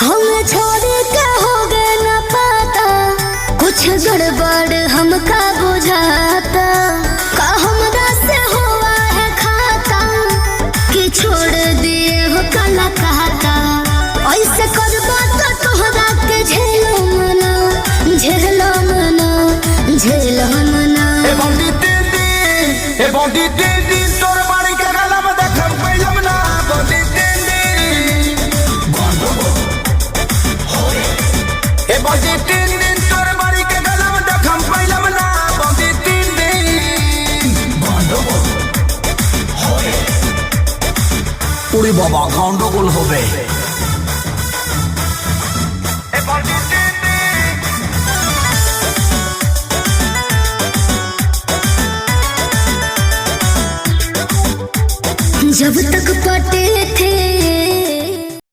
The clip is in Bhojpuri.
हमें छोड़ के हो गए न पाता, कुछ गड़बड़ हमका बुझाता। का हमरा से हुआ है खाता कि छोड़ दिए हो काला कहता। ऐसे करबा तो तोहरा के झेलो मना, झेलो मना, झेलो मना। ए बंदी दीदी तोर बाड़ी के गलम देखम पहिलम ना बंदी दीदी। ए बंदी दीदी तोर बाड़ी के गलम देखम पहिलम ना बंदी दीदी। उड़ी बाबा गंडगोल होबे।